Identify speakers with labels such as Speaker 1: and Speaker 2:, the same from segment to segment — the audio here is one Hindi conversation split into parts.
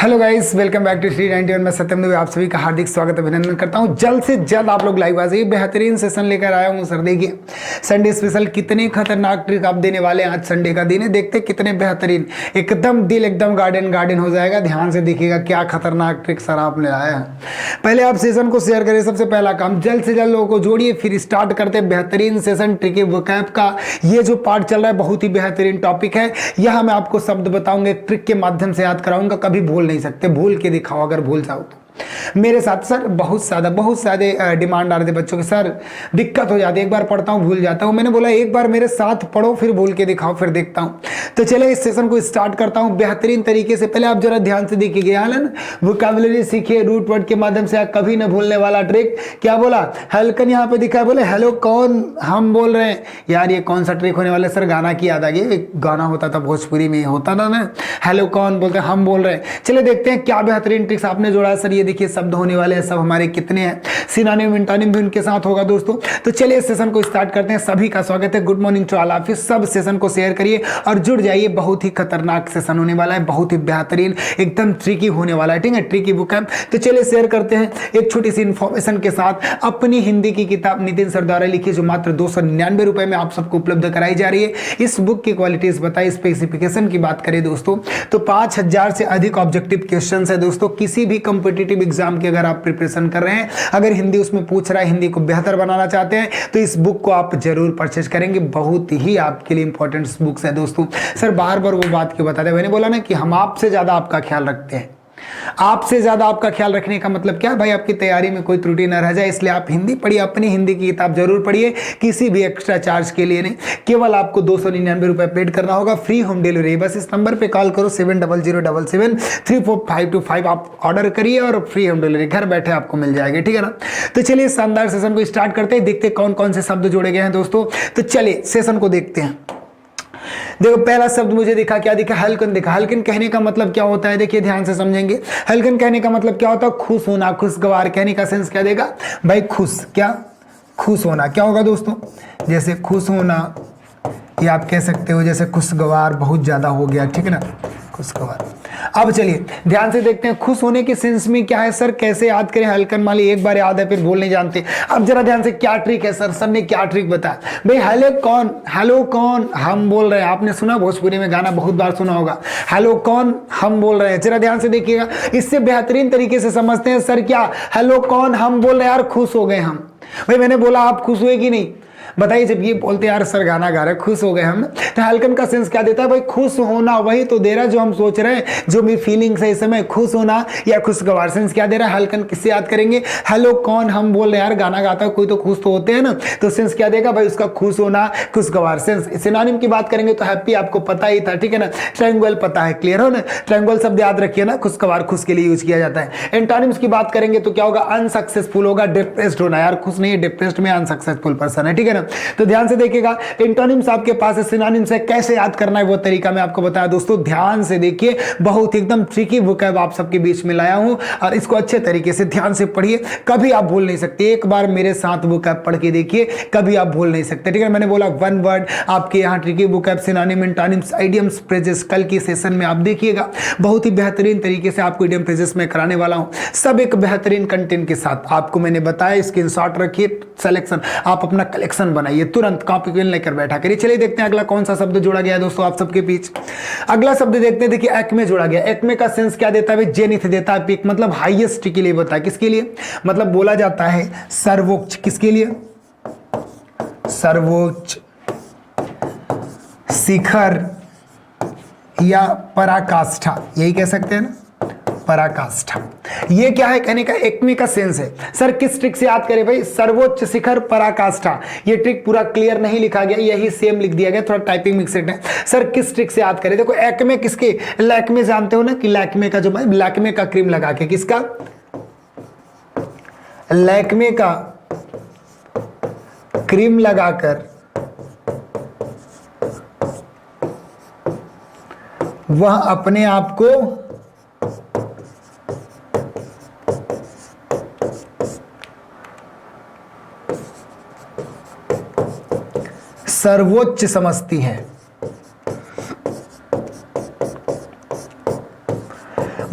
Speaker 1: Hello guys, welcome back to Shri 91। मैं सत्यम दुबे आप सभी का हार्दिक स्वागत अभिनंदन करता हूं। जल्द से जल्द आप लोग लाइव आ जाइए, बेहतरीन सेशन लेकर आया हूं सर। देखिए संडे स्पेशल कितने खतरनाक ट्रिक आप देने वाले हैं। आज संडे का दिन है, देखते कितने बेहतरीन, एकदम दिल एकदम गार्डन गार्डन हो जाएगा। ध्यान से देखिएगा क्या खतरनाक ट्रिक सर आपने लाया है। पहले आप सेशन को शेयर करिए, सबसे पहला काम जल्द से जल्द लोगों को जोड़िए, फिर स्टार्ट करते बेहतरीन सेशन। ट्रिक वोकैब का ये जो पार्ट चल रहा है बहुत ही बेहतरीन टॉपिक है। यह मैं आपको शब्द बताऊंगा, ट्रिक के माध्यम से याद कराऊंगा, कभी भूल नहीं सकते। भूल के दिखाओ, अगर भूल जाओ तो। मेरे साथ सर बहुत सारे डिमांड आ रहे थे बच्चों के, सर दिक्कत हो जाती है, एक बार पढ़ता हूँ भूल जाता हूँ। मैंने बोला एक बार मेरे साथ पढ़ो, फिर भूल के दिखाओ, फिर देखता हूँ। तो चले इस सेशन को स्टार्ट करता हूँ बेहतरीन तरीके से। पहले आप जरा ध्यान से देखिए, वोकैबुलरी सीखिए रूट वर्ड के माध्यम से, कभी न भूलने वाला ट्रिक। क्या बोला? हल्कन यहाँ पे दिखा है, बोले हेलो कौन हम बोल रहे हैं। यार ये कौन सा ट्रिक होने वाला है सर? गाना की याद आ गई, एक गाना होता था भोजपुरी में, होता ना हेलो कौन बोलते हैं, हम बोल रहे हैं। चले देखते हैं क्या बेहतरीन ट्रिक्स आपने जोड़ा है सर। ये देखिए शब्द होने वाले हैं सब हमारे, कितने हैं, सिनोनिम इंटोनिम भी उनके साथ होगा दोस्तों। तो चलिए इस सेशन को स्टार्ट करते हैं। सभी का स्वागत है, good morning to all of you. सब सेशन को शेयर करिए और जुड़ जाइए, बहुत ही खतरनाक सेशन होने वाला है, बहुत ही बेहतरीन, एकदम ट्रिकी होने वाला है। ठीक है, ट्रिकी वोकैब। तो चलिए शेयर करते हैं एक छोटी सी इंफॉर्मेशन के साथ। अपनी हिंदी की किताब नितिन सर द्वारा लिखी, जो मात्र 299 रुपए में आप सबको उपलब्ध कराई जा रही है। इस बुक की क्वालिटीज बताइए, स्पेसिफिकेशन की बात करें दोस्तों तो 5000 से अधिक ऑब्जेक्टिव क्वेश्चन है दोस्तों। किसी भी कॉम्पिटिटिव एग्जाम की अगर आप प्रिपरेशन कर रहे हैं, अगर हिंदी उसमें पूछ रहा है, हिंदी को बेहतर बनाना चाहते हैं, तो इस बुक को आप जरूर परचेज करेंगे। बहुत ही आपके लिए इंपॉर्टेंट बुक्स है दोस्तों। सर बार बार वो बात क्यों बताते हैं? मैंने बोला ना कि हम आपसे ज्यादा आपका ख्याल रखते हैं। आपसे ज्यादा आपका ख्याल रखने का मतलब क्या है भाई? आपकी तैयारी में कोई त्रुटि न रह जाए, इसलिए आप हिंदी पढ़िए, अपनी हिंदी की किताब जरूर पढ़िए। किसी भी एक्स्ट्रा चार्ज के लिए नहीं, केवल आपको 299 रुपए पेड करना होगा। फ्री होम डिलीवरी, बस इस नंबर पे कॉल करो 7007734525। आप ऑर्डर करिए और फ्री होम डिलीवरी घर बैठे आपको मिल जाएगी। ठीक है ना? तो चलिए शानदार सेशन को स्टार्ट करते हैं, देखते कौन कौन से शब्द जोड़े गए हैं दोस्तों। तो चलिए सेशन को देखते हैं। देखो पहला शब्द मुझे दिखा, क्या दिखा? हल्कन दिखा। हल्कन कहने का मतलब क्या होता है? देखिए ध्यान से समझेंगे। हल्कन कहने का मतलब क्या होता है? खुश होना, खुशगवार। कहने का सेंस क्या देगा भाई? खुश। क्या? खुश होना। क्या होगा दोस्तों? जैसे खुश होना, या आप कह सकते हो जैसे खुशगवार, बहुत ज्यादा हो गया। ठीक है ना, खुशगवार। अब चलिए ध्यान से देखते हैं खुश होने के सेंस में क्या है सर, कैसे याद करें हल्कन माली। एक बार याद है फिर बोल नहीं जानते। अब जरा ध्यान से क्या ट्रिक है सर, सर ने क्या ट्रिक बताया भाई? हेलो कौन हम बोल रहे हैं। आपने सुना भोजपुरी में गाना, बहुत बार सुना होगा, हेलो कौन हम बोल रहे हैं। जरा ध्यान से देखिएगा, इससे बेहतरीन तरीके से समझते हैं सर। क्या हेलो कौन हम बोल रहे हैं, यार खुश हो गए हम। भाई मैंने बोला आप खुश हुए कि नहीं? बताइए। जब ये बोलते यार सर गाना गा रहे, खुश हो गए हम, तो हल्कन का सेंस क्या देता है भाई? खुश होना। वही तो दे रहा है जो हम सोच रहे हैं, जो मेरी फीलिंग्स है इस समय, खुश होना या खुशगवार। सेंस क्या दे रहा है हल्कन? किससे याद करेंगे? हेलो कौन हम बोल रहे हैं, यार गाना गाता है कोई तो खुश तो होते हैं ना, तो सेंस क्या देगा भाई? उसका खुश होना, खुशगवार। सेंस सिनोनिम की बात करेंगे तो हैप्पी आपको पता ही था। ठीक है ना? ट्रायंगल पता है, क्लियर हो ना? ट्रायंगल शब्द याद रखिए ना, खुशगवार खुश के लिए यूज किया जाता है। एंटोनिम्स की बात करेंगे तो क्या होगा? अनसक्सेसफुल होगा, डिप्रेस्ड होना। यार खुश नहीं, डिप्रेस्ड में अनसक्सेसफुल पर्सन है। ठीक है ना? तो ध्यान से देखिएगा, एंटोनिम्स आपके पास है, सिनोनिम्स है। कैसे याद करना है वो तरीका मैं आपको बताया दोस्तों। ध्यान से देखिए, बहुत एकदम ट्रिकी वोकैब आप सबके बीच में लाया हूं और इसको अच्छे तरीके से ध्यान से पढ़िए, कभी आप भूल नहीं सकते। एक बार मेरे साथ वोकैब पढ़ के देखिए, कभी आप भूल नहीं सकते। ठीक है? मैंने बोला वन वर्ड आपके यहाँ tricky vocab, synonym, antonyms, idioms, phrases. कल की सेशन में आप देखिएगा, बहुत ही बेहतरीन तरीके से आपको इडियम फ्रेजेस में कराने वाला हूं, सब एक बेहतरीन कंटेंट के साथ आपको मैंने बताया। स्क्रीनशॉट रखिए, सिलेक्शन आप अपना कलेक्शन बनाइए, तुरंत कॉपी पेन लेकर बैठा करिए। चलिए देखते हैं अगला कौन सा शब्द जोड़ा गया है दोस्तों आप सबके बीच। अगला शब्द देखते हैं, देखिए एक्मे जोड़ा गया। एक्मे का सेंस क्या देता है? जेनिथ देता है, पीक मतलब हाईएस्ट के लिए बताया। किसके लिए? मतलब बोला जाता है सर्वोच्च। किसके लिए? सर्वोच्च, शिखर या पराकाष्ठा, यही कह सकते हैं ना, पराकाष्ठा। ये क्या है कहने का? एक्मे का सेंस है। सर किस ट्रिक से याद करें भाई? सर्वोच्च, शिखर, पराकाष्ठा। ये ट्रिक पूरा क्लियर नहीं लिखा गया, यही सेम लिख दिया गया, थोड़ा टाइपिंग मिक्सड है। सर किस ट्रिक से याद करें? देखो एक्मे किसके? लैक्मे जानते हो ना, कि लैक्मे का जो भाई, लैक्मे का क्रीम लगा के, किसका? लैक्मे का क्रीम लगाकर वह अपने आप को सर्वोच्च समझती है।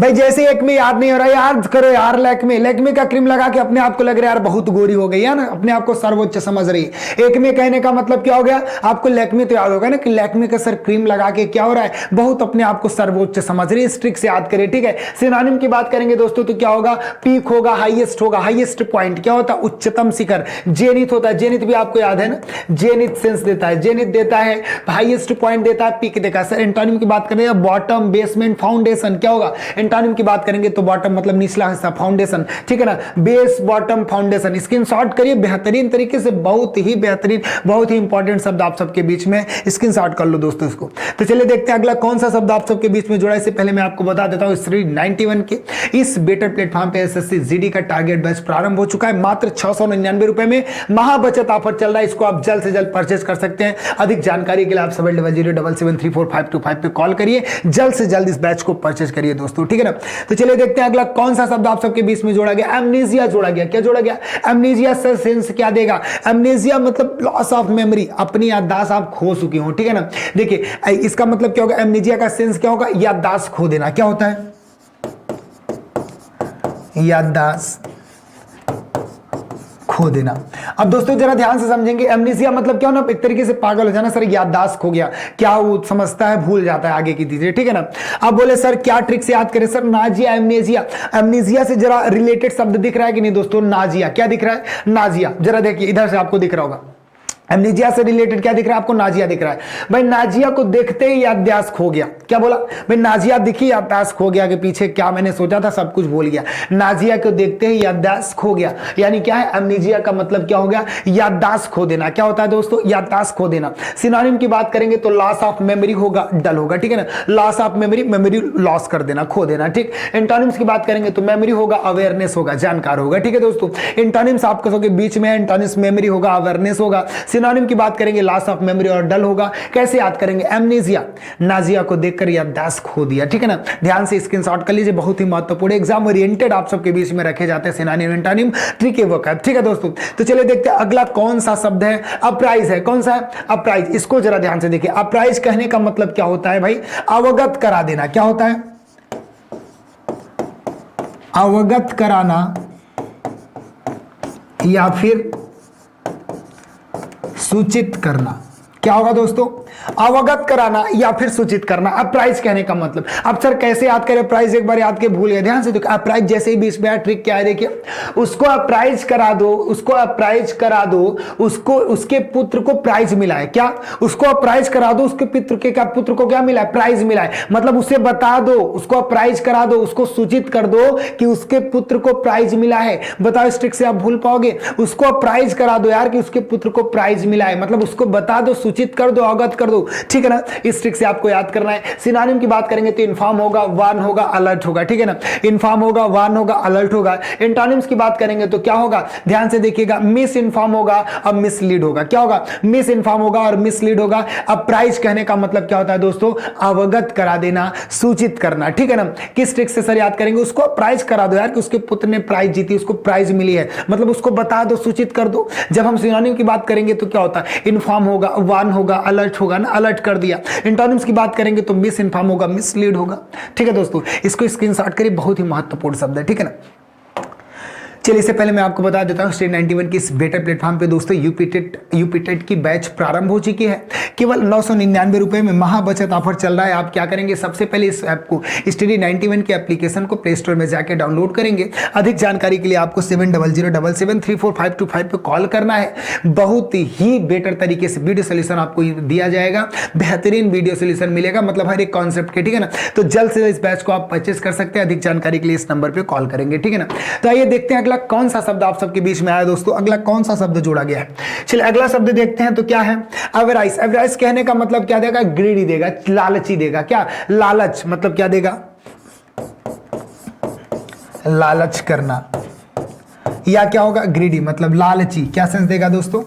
Speaker 1: भाई जैसे एक में याद नहीं हो रहा, याद करो यार, लैक्मे का क्रीम लगा के अपने आप को लग रहा है यार बहुत गोरी हो गई है ना, अपने आप को सर्वोच्च समझ रही है। एक में कहने का मतलब क्या हो गया, आपको लैक्मे तो याद होगा ना कि लैक्मे का सर क्रीम लगा के क्या हो रहा है, बहुत अपने आप को सर्वोच्च समझ रही है। इस ट्रिक से याद करिए, ठीक है। सिनोनिम की बात करेंगे दोस्तों तो क्या होगा, पीक होगा, हाईएस्ट होगा, हाईएस्ट पॉइंट क्या होता है, उच्चतम शिखर। जेनिथ होता है, जेनिथ भी आपको याद है ना, जेनिथ सेंस देता है, जेनिथ देता है, हाईएस्ट पॉइंट देता है, पीक देता है। सर एंटोनिम की बात करेंगे बॉटम, बेसमेंट, फाउंडेशन क्या होगा, एंटोनिम की बात करेंगे तो बॉटम मतलब निचला हिस्सा, फाउंडेशन, ठीक है ना, बेस, बॉटम, फाउंडेशन। स्क्रीनशॉट करिए बेहतरीन तरीके से, बहुत ही बेहतरीन, बहुत ही इंपॉर्टेंट शब्द आप सबके बीच में, स्क्रीनशॉट कर लो दोस्तों इसको। तो चलिए देखते हैं अगला कौन सा शब्द आप सबके बीच में जुड़ा है। इससे पहले मैं आपको बता देता हूं, 91 के इस बेटर प्लेटफॉर्म पे एसएससी जीडी का टारगेट बैच प्रारंभ हो चुका है। मात्र 699 रुपए में महाबचत ऑफर चल रहा है, इसको आप जल्द से जल्द परचेज कर सकते हैं। अधिक जानकारी के लिए आप 7007734525 पे कॉल करिए, जल्द से जल्द इस बैच को परचेज करिए दोस्तों, ठीक है ना। तो चलिए देखते हैं अगला कौन सा शब्द आप सबके बीच में जोड़ा गया, एमनेसिया जोड़ा गया। क्या जोड़ा गया, एमनेसिया से सेंस क्या देगा, एमनेसिया मतलब लॉस ऑफ मेमोरी, अपनी याददाश्त आप खो चुके हो, ठीक है ना। देखिए इसका मतलब क्या होगा, एमनेसिया का सेंस क्या होगा, याददाश्त खो देना। क्या होता है, याददाश्त खो देना। अब दोस्तों जरा ध्यान से समझेंगे, एमनेसिया मतलब क्या होना, एक तरीके से पागल हो जाना, सर याददाश्त खो गया, क्या वो समझता है, भूल जाता है आगे की चीजें, ठीक है ना। अब बोले सर क्या ट्रिक से याद करें, सर नाजिया, एमनेसिया, एमनेसिया से जरा रिलेटेड शब्द दिख रहा है कि नहीं दोस्तों, नाजिया, क्या दिख रहा है, नाजिया, जरा देखिए इधर से आपको दिख रहा होगा, एमनेसिया से रिलेटेड क्या दिख रहा है आपको, नाजिया दिख रहा है। भाई नाजिया को देखते ही याददाश्त खो गया, क्या बोला भाई, नाजिया दिखी याददाश्त खो गया, कि पीछे क्या मैंने सोचा था सब कुछ भूल गया। नाजिया को देखते ही याददाश्त खो गया, यानी क्या है, एमनेसिया का मतलब क्या हो गया, याददाश्त खो देना। क्या होता है दोस्तों, याददाश्त खो देना। सिनोनिम की बात करेंगे तो लॉस ऑफ मेमोरी होगा, डल होगा, ठीक है ना, loss of memory, memory loss कर देना, खो देना, ठीक। एंटोनिम्स की बात करेंगे तो मेमोरी होगा, अवेयरनेस होगा, जानकार होगा, ठीक है दोस्तों। एंटोनिम्स आपके सबके बीच में, एंटोनिम्स मेमोरी होगा, अवेयरनेस होगा। सिनोनिम की बात करेंगे लॉस ऑफ मेमोरी और डल होगा। कैसे याद करेंगे, एमनेसिया, नाजिया को देखकर याददाश्त खो दिया, ठीक है ना। ध्यान से स्क्रीनशॉट कर लीजिए, बहुत ही महत्वपूर्ण, एग्जाम ओरिएंटेड आप सबके बीच में रखे जाते हैं सिनोनिम, एंटोनिम, ट्रिकी वोकैब, ठीक है दोस्तों। तो चलिए देखते हैं अगला कौन सा शब्द है, अप्राइज है। कौन सा है, अप्राइज। इसको जरा ध्यान से देखिए, अप्राइज कहने का मतलब क्या होता है भाई, अवगत करा देना। क्या होता है, अवगत कराना या फिर सूचित करना। क्या होगा दोस्तों, अवगत कराना या फिर सूचित करना, अप्राइज कहने का मतलब। अब सर कैसे याद करें प्राइज, एक बार याद के भूल गए, ध्यान से देखो, अप्राइज जैसे ही बीच में ट्रिक क्या है, देखिए उसको अप्राइज करा दो, उसको अप्राइज करा दो, उसको, उसके पुत्र को प्राइज मिला है। क्या, उसको अप्राइज करा दो, उसके पुत्र को क्या मिला है, प्राइज मिला है। मतलब उसे बता दो, उसको अप्राइज करा दो, उसको सूचित कर दो कि उसके पुत्र को प्राइज मिला है। बताओ इस ट्रिक से आप भूल पाओगे, उसको अप्राइज करा दो यार कि उसके पुत्र को प्राइज मिला है, मतलब उसको बता दो, सूचित कर दो, अवगत कर दो, ठीक है ना। इस ट्रिक से आपको याद करना है। सिनोनिम की बात करेंगे तो इन्फॉर्म होगा, वार्न होगा, अलर्ट होगा, ठीक है ना। इन्फॉर्म होगा, वार्न होगा, अलर्ट होगा। एंटोनिम्स की बात करेंगे तो क्या होगा, ध्यान से देखिएगा, मिस इन्फॉर्म होगा और मिसलीड होगा। क्या होगा, मिस इन्फॉर्म होगा और मिसलीड होगा। अप्राइज कहने का मतलब क्या होता है दोस्तों, अवगत करा देना, सूचित करना, ठीक है ना। किस ट्रिक से सर याद करेंगे, उसको अप्राइज करा दो यार कि उसके पुत्र ने प्राइज जीती, उसको प्राइज मिली है, मतलब उसको बता दो, सूचित कर दो। जब हम सिनोनिम की बात करेंगे तो क्या होता है, इन्फॉर्म होगा, वार्न होगा, अलर्ट होगा ना, अलर्ट कर दिया। एंटोनिम्स की बात करेंगे तो मिस इन्फॉर्म होगा, मिसलीड होगा, ठीक है दोस्तों। इसको स्क्रीनशॉट करिए, बहुत ही महत्वपूर्ण शब्द है, ठीक है ना। चलिए इससे पहले मैं आपको बता देता हूं, स्टेट 91 की इस बेटर प्लेटफॉर्म पे दोस्तों यूपीटेट की बैच प्रारंभ हो चुकी है। केवल 999 रुपए में महाबचत ऑफर चल रहा है। आप क्या करेंगे, सबसे पहले इस ऐप को, स्टडी 91 के एप्लीकेशन को प्ले स्टोर में जाकर डाउनलोड करेंगे। अधिक जानकारी के लिए आपको 7007734525 पे कॉल करना है। बहुत ही बेटर तरीके से वीडियो सोल्यूशन आपको दिया जाएगा, बेहतरीन वीडियो सोल्यूशन मिलेगा, मतलब हर एक कॉन्सेप्ट के, ठीक है ना। तो जल्द से इस बैच को आप परचेस कर सकते हैं। अधिक जानकारी के लिए इस नंबर पर कॉल करेंगे, ठीक है ना। तो आइए देखते हैं कौन सा शब्द आप सबके बीच में आया दोस्तों, अगला कौन सा शब्द जोड़ा गया है। चलिए अगला शब्द देखते हैं तो क्या है, एवराइज। एवराइज कहने का मतलब क्या देगा, ग्रीडी देगा, लालची देगा। क्या, लालच मतलब क्या देगा, लालच करना, या क्या होगा, ग्रीडी मतलब लालची। क्या सेंस देगा दोस्तों,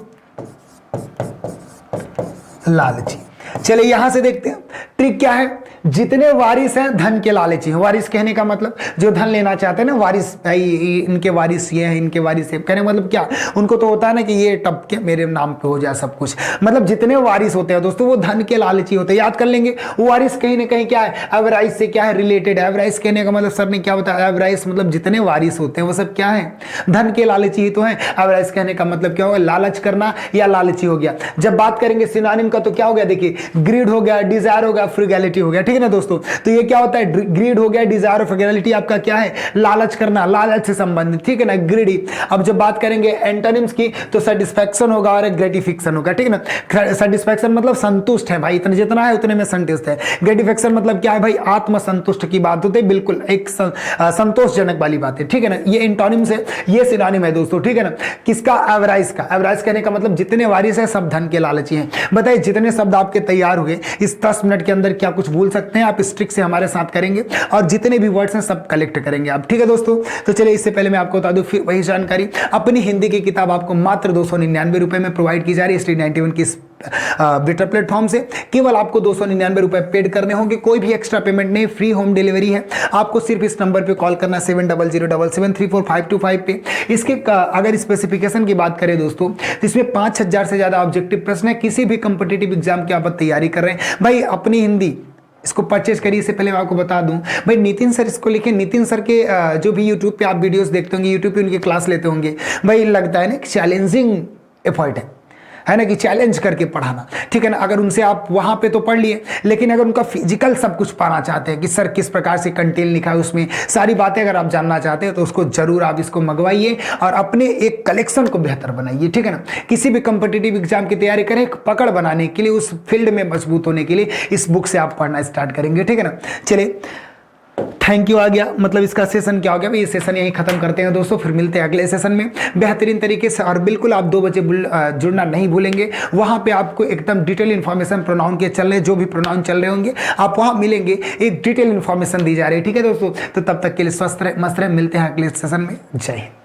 Speaker 1: लालची। चलिए यहां से देखते हैं ट्रिक क्या है। जितने वारिस हैं धन के लालची हैं। वारिस कहने का मतलब जो धन लेना चाहते हैं ना, वारिस भाई इनके वारिस ये हैं, इनके वारिस ये, कहने का मतलब क्या, उनको तो होता है ना कि ये टप के मेरे नाम पे हो जाए सब कुछ। मतलब जितने वारिस होते हैं दोस्तों वो धन के लालची होते हैं। याद कर लेंगे, वारिस कहीं ना कहीं क्या है, एवराइज से क्या है रिलेटेड। एवराइज कहने का मतलब सर ने क्या बताया, एवराइज मतलब जितने वारिस होते हैं वो सब क्या है, धन के लालची ही तो है। एवराइज कहने का मतलब क्या होगा, लालच करना या लालची हो गया। जब बात करेंगे सिनोनिम का तो क्या हो गया, देखिए ग्रीड हो गया, डिजायर हो गया, फ्रुगैलिटी हो गया, ठीक है ना दोस्तों। तो ये क्या होता है, ग्रीड हो गया, डिजायर और फ्रुगैलिटी आपका क्या है, लालच करना, लालच से संबंधित, ठीक है ना, ग्रीडी। अब जब बात करेंगे एंटोनिम्स की तो सेटिस्फैक्शन होगा और ग्रेटिफिकेशन होगा, ठीक है ना। सेटिस्फैक्शन मतलब संतुष्ट है भाई, इतना जितना है उतने में संतुष्ट है। ग्रेटिफिकेशन मतलब क्या है भाई, आत्मसंतुष्ट की बात होती है, बिल्कुल एक संतोषजनक वाली बात है, ठीक है ना। ये एंटोनिम्स है, ये सिनोनिम है दोस्तों, ठीक है ना। किसका, एवराइज का। एवराइज कहने का मतलब जितने वारिस है सब धन के लालची हैं। बताइए जितने शब्द आपके तैयार हुए इस 10 मिनट के अंदर क्या कुछ भूल सकते हैं आप, स्ट्रिक से हमारे साथ करेंगे और जितने भी वर्ड्स हैं सब कलेक्ट करेंगे आप, ठीक है दोस्तों। तो चलिए इससे पहले मैं आपको बता दूं फिर वही जानकारी, अपनी हिंदी की किताब आपको मात्र 299 रुपए में प्रोवाइड की जा रही है स्ट्रीट 91 की बेटर प्लेटफॉर्म से। केवल आपको 299 रुपए पेड करने होंगे, कोई भी एक्स्ट्रा पेमेंट नहीं, फ्री होम डिलीवरी है। आपको सिर्फ इस नंबर पे कॉल करना 7007734525 पे। इसके अगर स्पेसिफिकेशन की बात करें दोस्तों तो इसमें 5000 से ज्यादा ऑब्जेक्टिव प्रश्न है। किसी भी कंपिटेटिव एग्जाम की आप तैयारी कर रहे हैं भाई, अपनी हिंदी इसको परचेज करिए। इससे पहले मैं आपको बता दूं भाई, नितिन सर इसको लिखे, नितिन सर के जो भी यूट्यूब पे आप वीडियोस देखते होंगे, यूट्यूब पे उनकी क्लास लेते होंगे भाई, लगता है ना चैलेंजिंग एफर्ट है ना, कि चैलेंज करके पढ़ाना, ठीक है ना। अगर उनसे आप वहां पे तो पढ़ लिए, लेकिन अगर उनका फिजिकल सब कुछ पाना चाहते हैं कि सर किस प्रकार से कंटेंट लिखा है, उसमें सारी बातें अगर आप जानना चाहते हैं तो उसको जरूर आप इसको मंगवाइए और अपने एक कलेक्शन को बेहतर बनाइए, ठीक है ना। किसी भी कंपिटेटिव एग्जाम की तैयारी करें, एक पकड़ बनाने के लिए, उस फील्ड में मजबूत होने के लिए इस बुक से आप पढ़ना स्टार्ट करेंगे, ठीक है ना। चलिए थैंक यू आ गया, मतलब इसका सेशन क्या हो गया, ये सेशन यहीं खत्म करते हैं दोस्तों, फिर मिलते हैं अगले सेशन में बेहतरीन तरीके से। और बिल्कुल आप 2 बजे जुड़ना नहीं भूलेंगे, वहां पे आपको एकदम डिटेल इन्फॉर्मेशन प्रोनाउन के चल रहे, जो भी प्रोनाउन चल रहे होंगे आप वहां मिलेंगे, एक डिटेल इन्फॉर्मेशन दी जा रही है, ठीक है दोस्तों। तो तब तक के लिए स्वस्थ रहे, मस्त रहे, मिलते हैं अगले सेशन में। जय हिंद।